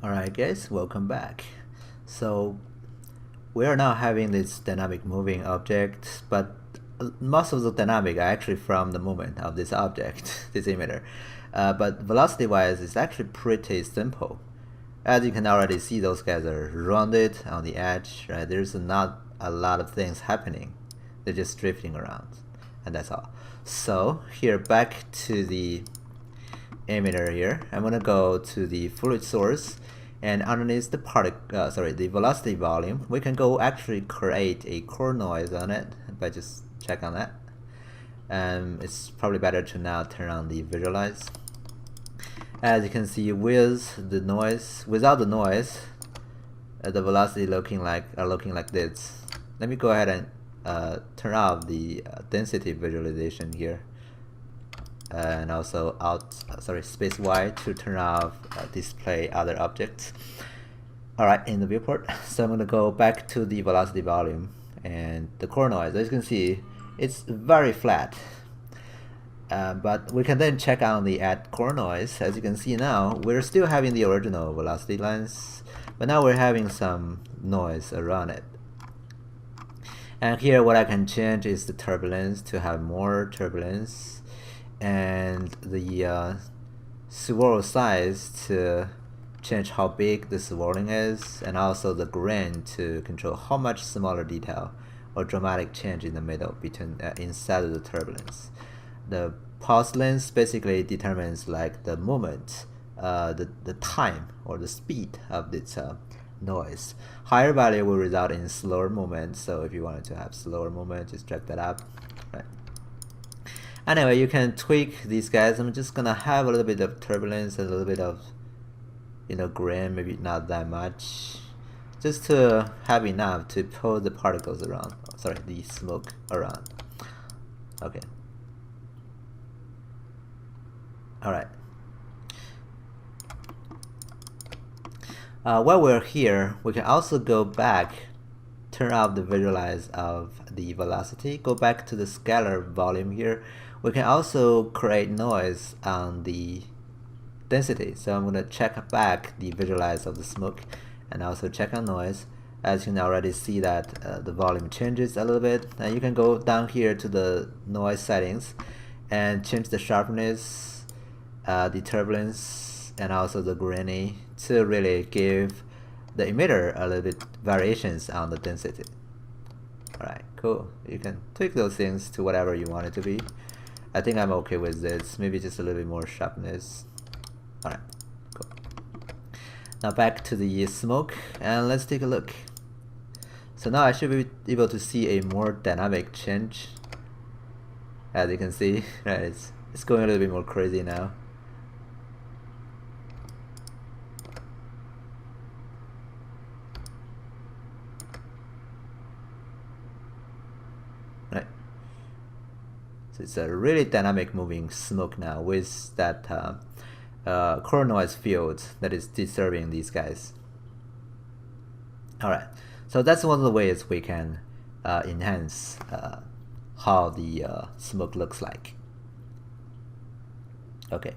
Alright guys, welcome back. So we are now having this dynamic moving object, but most of the dynamic are actually from the movement of this object, this emitter. But velocity wise it's actually pretty simple. As you can already see, those guys are rounded on the edge, right? There's not a lot of things happening. They're just drifting around, and that's all. So here, back to the emitter here, I'm gonna go to the fluid source, and underneath the the velocity volume, we can go actually create a core noise on it by just check on that. It's probably better to now turn on the visualize. As you can see, with the noise, without the noise, the velocity looking like this. Let me go ahead and turn off the density visualization here, and also space Y to turn off display other objects. Alright, in the viewport, so I'm gonna go back to the velocity volume and the core noise. As you can see, it's very flat. But we can then check on the add core noise. As you can see now, we're still having the original velocity lines, but now we're having some noise around it. And here what I can change is the turbulence to have more turbulence, and the swirl size to change how big the swirling is, and also the grain to control how much smaller detail or dramatic change in the middle between inside of the turbulence. The pulse length basically determines like the movement, the time or the speed of this noise. Higher value will result in slower movement, so if you wanted to have slower movement, just drag that up. Right. Anyway, you can tweak these guys. I'm just gonna have a little bit of turbulence, a little bit of grain, maybe not that much, just to have enough to pull the particles around, the smoke around. Okay. Alright. While we're here, we can also go back, turn off the visualize of the velocity, go back to the scalar volume here. We can also create noise on the density. So I'm going to check back the visualize of the smoke and also check on noise. As you can already see that the volume changes a little bit. And you can go down here to the noise settings and change the sharpness, the turbulence, and also the grainy to really give the emitter a little bit variations on the density. Alright, cool. You can tweak those things to whatever you want it to be. I think I'm okay with this. Maybe just a little bit more sharpness. Alright, cool. Now back to the smoke, and let's take a look. So now I should be able to see a more dynamic change. As you can see, right, it's going a little bit more crazy now. Right. So it's a really dynamic moving smoke now with that core noise field that is disturbing these guys. Alright, so that's one of the ways we can enhance how the smoke looks like. Okay,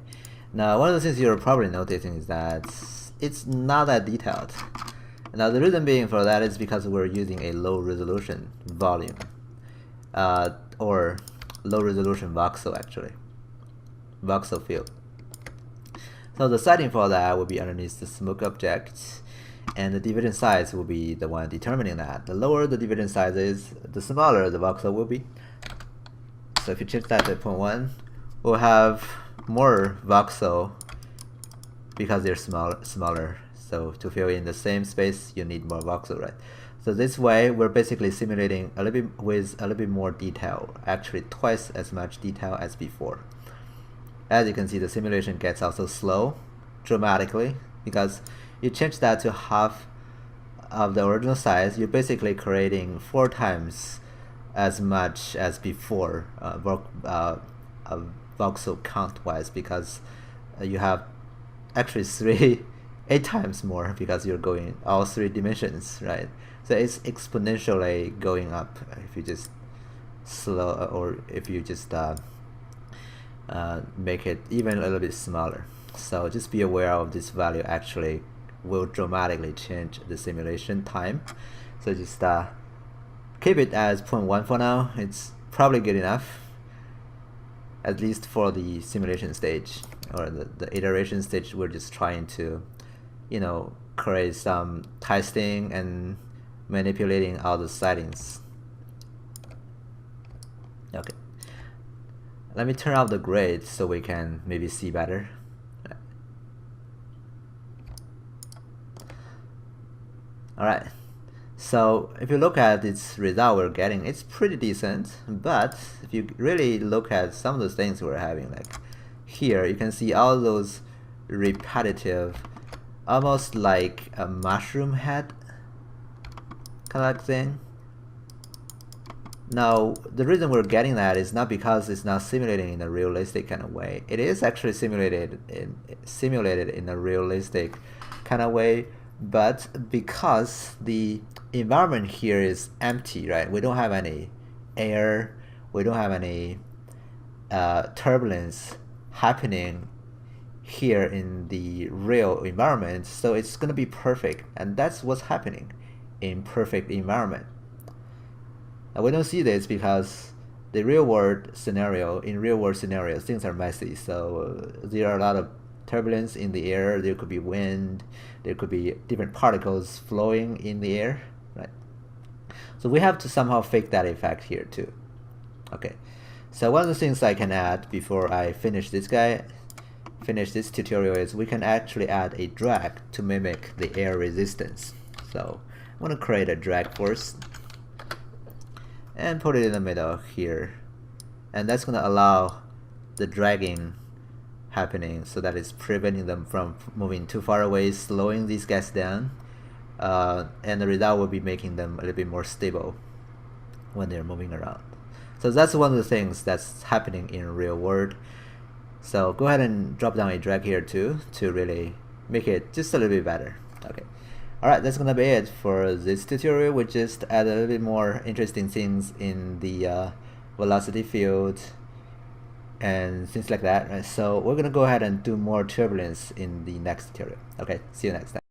now one of the things you're probably noticing is that it's not that detailed. Now the reason being for that is because we're using a low resolution volume, or low resolution voxel actually, voxel field. So the setting for that will be underneath the smoke object, and the division size will be the one determining that. The lower the division size is, the smaller the voxel will be. So if you change that to 0.1, we'll have more voxel because they're smaller. So to fill in the same space, you need more voxel, right? So this way, we're basically simulating a little bit with a little bit more detail, actually twice as much detail as before. As you can see, the simulation gets also slow dramatically because you change that to half of the original size. You're basically creating 4 times as much as before, voxel count wise, because you have actually 8 times more because you're going all 3 dimensions, right? So it's exponentially going up if you just slow, or if you just make it even a little bit smaller. So just be aware of this value actually will dramatically change the simulation time. So just keep it as 0.1 for now. It's probably good enough, at least for the simulation stage or the iteration stage. We're just trying to, you know, create some testing and manipulating all the settings. Okay, let me turn off the grid so we can maybe see better. Alright, so if you look at its result we're getting, it's pretty decent, but if you really look at some of the things we're having, like here you can see all those repetitive, almost like a mushroom head kind of thing. Now the reason we're getting that is not because it's not simulating in a realistic kind of way. It is actually simulated in a realistic kind of way, but because the environment here is empty, right? We don't have any air, we don't have any turbulence happening here in the real environment, so it's going to be perfect, and that's what's happening in perfect environment. Now we don't see this because the in real world scenarios, things are messy, so there are a lot of turbulence in the air, there could be wind, there could be different particles flowing in the air, right? So we have to somehow fake that effect here too. Okay, so one of the things I can add before I finish this tutorial is we can actually add a drag to mimic the air resistance. So I'm going to create a drag force and put it in the middle here, and that's going to allow the dragging happening so that it's preventing them from moving too far away, slowing these guys down, and the result will be making them a little bit more stable when they're moving around. So that's one of the things that's happening in real world. So go ahead and drop down a drag here too to really make it just a little bit better. Okay, alright, that's gonna be it for this tutorial. We just add a little bit more interesting things in the velocity field and things like that, right? So we're gonna go ahead and do more turbulence in the next tutorial. Okay, see you next time.